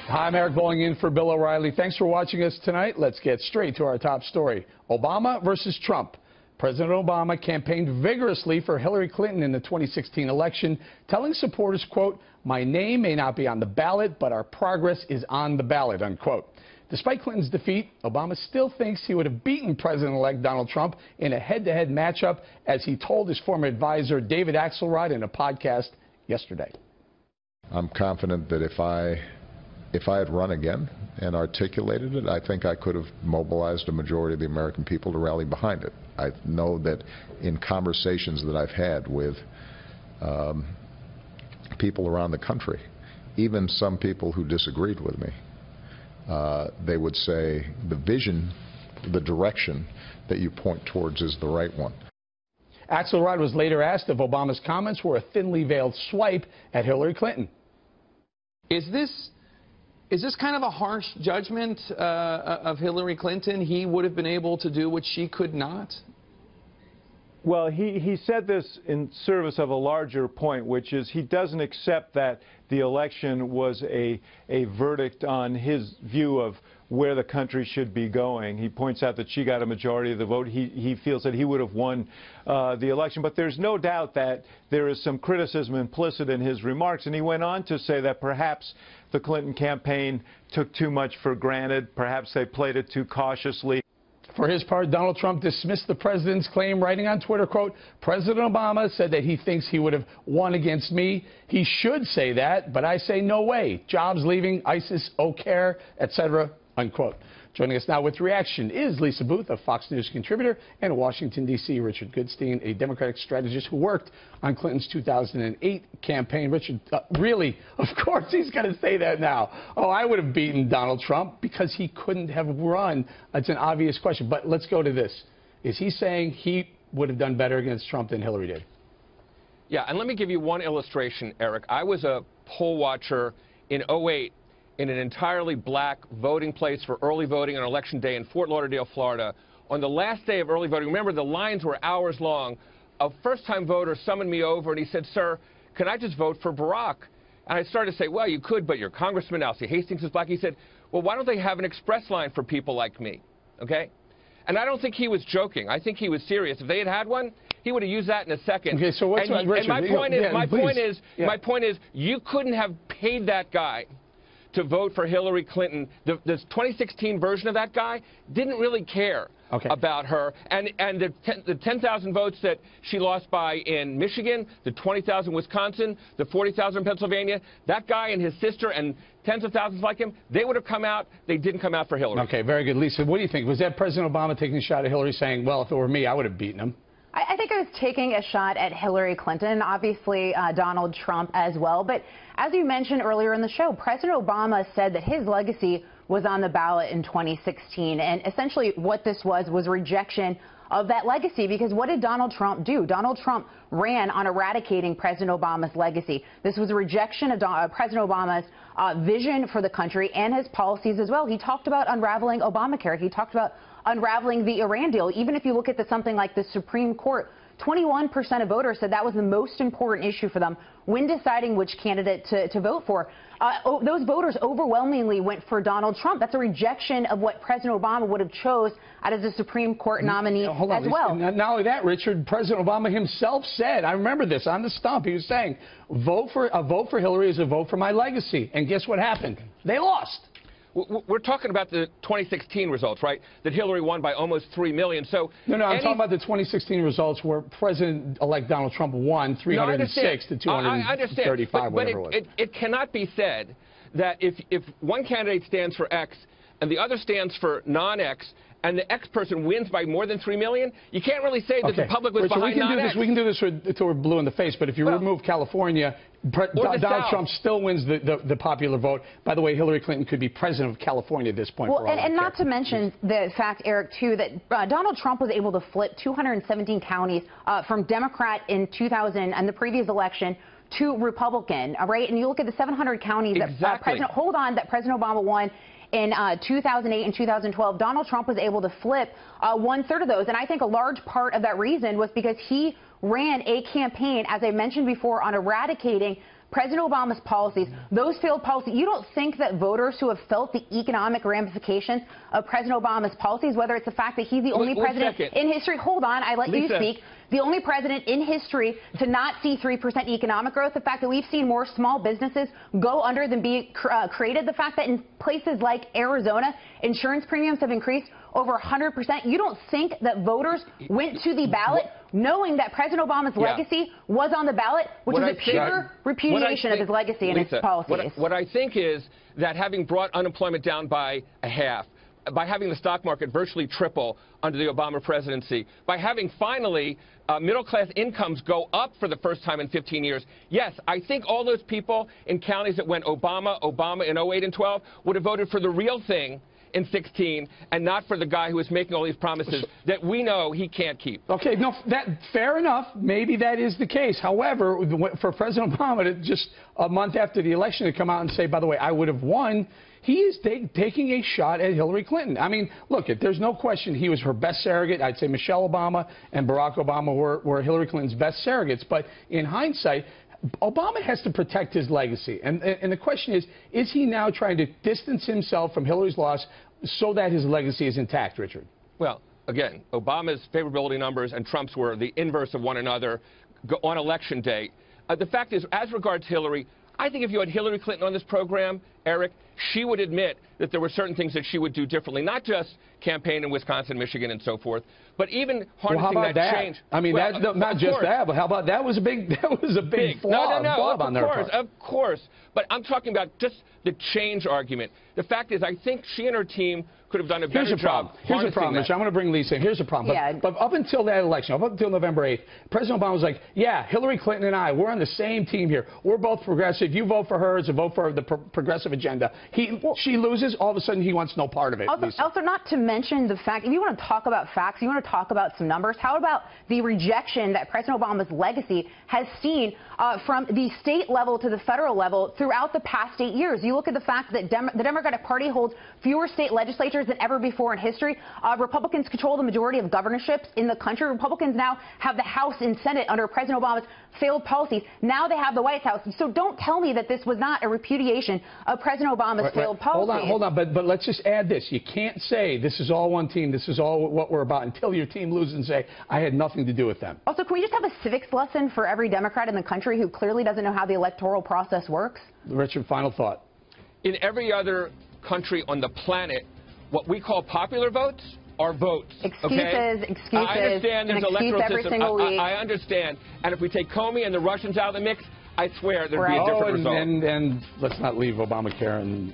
Hi, I'm Eric Bolling in for Bill O'Reilly. Thanks for watching us tonight. Let's get straight to our top story. Obama versus Trump. President Obama campaigned vigorously for Hillary Clinton in the 2016 election, telling supporters, quote, "My name may not be on the ballot, but our progress is on the ballot," unquote. Despite Clinton's defeat, Obama still thinks he would have beaten President-elect Donald Trump in a head-to-head matchup, as he told his former advisor David Axelrod in a podcast yesterday. I'm confident that if I had run again and articulated it, I think I could have mobilized a majority of the American people to rally behind it. I know that in conversations that I've had with people around the country, even some people who disagreed with me, they would say the vision, the direction that you point towards is the right one. Axelrod was later asked if Obama's comments were a thinly veiled swipe at Hillary Clinton. Is this kind of a harsh judgment of Hillary Clinton? He would have been able to do what she could not? Well, he said this in service of a larger point, which is he doesn't accept that the election was a verdict on his view of where the country should be going. He points out that she got a majority of the vote. He feels that he would have won the election. But there's no doubt that there is some criticism implicit in his remarks. And he went on to say that perhaps the Clinton campaign took too much for granted. Perhaps they played it too cautiously. For his part, Donald Trump dismissed the president's claim, writing on Twitter, quote, "President Obama said that he thinks he would have won against me. He should say that, but I say no way. Jobs leaving, ISIS, O'Care, etc." unquote. Joining us now with reaction is Lisa Booth, a Fox News contributor, and Washington, D.C., Richard Goodstein, a Democratic strategist who worked on Clinton's 2008 campaign. Richard, really, of course he's going to say that now. Oh, I would have beaten Donald Trump because he couldn't have run. It's an obvious question. But let's go to this. Is he saying he would have done better against Trump than Hillary did? Yeah, and let me give you one illustration, Eric. I was a poll watcher in 2008 in an entirely black voting place for early voting on Election Day in Fort Lauderdale, Florida. On the last day of early voting, remember the lines were hours long, a first-time voter summoned me over and he said, "Sir, can I just vote for Barack?" And I started to say, "Well, you could, but your Congressman Alcee Hastings is black." He said, "Well, why don't they have an express line for people like me?" Okay? And I don't think he was joking. I think he was serious. If they had one, he would have used that in a second. Okay, so what's Richard, and my point is, yeah. you couldn't have paid that guy to vote for Hillary Clinton. The 2016 version of that guy didn't really care about her. And the 10,000 votes that she lost by in Michigan, the 20,000 in Wisconsin, the 40,000 in Pennsylvania, that guy and his sister and tens of thousands like him, they would have come out. They didn't come out for Hillary. Okay, very good. Lisa, what do you think? Was that President Obama taking a shot at Hillary saying, well, if it were me, I would have beaten him? I think I was taking a shot at Hillary Clinton, obviously Donald Trump as well. But as you mentioned earlier in the show, President Obama said that his legacy was on the ballot in 2016. And essentially what this was rejection of that legacy, because what did Donald Trump do? Donald Trump ran on eradicating President Obama's legacy. This was a rejection of President Obama's vision for the country and his policies as well. He talked about unraveling Obamacare. He talked about unraveling the Iran deal. Even if you look at something like the Supreme Court, 21% of voters said that was the most important issue for them when deciding which candidate to vote for. Those voters overwhelmingly went for Donald Trump. That's a rejection of what President Obama would have chose out of the Supreme Court nominee as well. Not only that, Richard, President Obama himself said, I remember this on the stump, he was saying, a vote for Hillary is a vote for my legacy. And guess what happened? They lost. We're talking about the 2016 results, right? That Hillary won by almost 3 million. So no, I'm talking about the 2016 results where President-elect Donald Trump won 306 to 235, whatever it was. It cannot be said that if one candidate stands for X and the other stands for non-X, and the X person wins by more than 3 million, you can't really say that the public was behind non-X. We can do this until we're blue in the face, but if you remove California, Donald Trump still wins the popular vote. By the way, Hillary Clinton could be president of California at this point. Well, and not to mention the fact, Eric, too, that Donald Trump was able to flip 217 counties from Democrat in 2000 and the previous election to Republican, right? And you look at the 700 counties that President Obama won in 2008 and 2012, Donald Trump was able to flip 1/3 of those. And I think a large part of that reason was because he ran a campaign, as I mentioned before, on eradicating President Obama's policies, those failed policies, you don't think that voters who have felt the economic ramifications of President Obama's policies, whether it's the fact that he's the only president in history, hold on, I let you speak, the only president in history to not see 3% economic growth, the fact that we've seen more small businesses go under than be created, the fact that in places like Arizona, insurance premiums have increased over 100%. You don't think that voters went to the ballot knowing that President Obama's legacy was on the ballot, which is a pure repudiation of his legacy and his policies? What I think is that having brought unemployment down by a half, by having the stock market virtually triple under the Obama presidency, by having finally middle-class incomes go up for the first time in 15 years, yes, I think all those people in counties that went Obama in 08 and 12 would have voted for the real thing in 16 and not for the guy who is making all these promises that we know he can't keep. Okay, no, fair enough. Maybe that is the case. However, for President Obama to just a month after the election to come out and say, by the way, I would have won, he is taking a shot at Hillary Clinton. I mean, look, there's no question he was her best surrogate. I'd say Michelle Obama and Barack Obama were Hillary Clinton's best surrogates. But in hindsight, Obama has to protect his legacy. And the question is he now trying to distance himself from Hillary's loss so that his legacy is intact, Richard? Well, again, Obama's favorability numbers and Trump's were the inverse of one another on Election Day. The fact is, as regards Hillary, I think if you had Hillary Clinton on this program, Eric, she would admit that there were certain things that she would do differently, not just campaign in Wisconsin, Michigan, and so forth, but even harnessing that change. I mean, not just that, but how about that was a big flaw of course. But I'm talking about just the change argument. The fact is, I think she and her team could have done a better job. Here's the problem, Rich. I'm going to bring Lisa in. Here's the problem. But up until that election, up until November 8th, President Obama was like, yeah, Hillary Clinton and I, we're on the same team here. We're both progressive. You vote for her, it's a vote for the progressive agenda. She loses, all of a sudden he wants no part of it. Also, not to mention the fact, if you want to talk about facts, you want to talk about some numbers, how about the rejection that President Obama's legacy has seen from the state level to the federal level throughout the past 8 years? You look at the fact that the Democratic Party holds fewer state legislatures than ever before in history. Republicans control the majority of governorships in the country. Republicans now have the House and Senate under President Obama's failed policies. Now they have the White House. So don't tell me that this was not a repudiation of President Obama's failed policies. Hold on. But let's just add this. You can't say this is all one team, this is all what we're about, until your team loses and say, I had nothing to do with them. Also, can we just have a civics lesson for every Democrat in the country who clearly doesn't know how the electoral process works? Richard, final thought. In every other country on the planet, what we call popular votes are votes. Excuses. I understand there's electoral every system. single week. I understand. And if we take Comey and the Russians out of the mix, I swear there'd be a different result. And let's not leave Obamacare and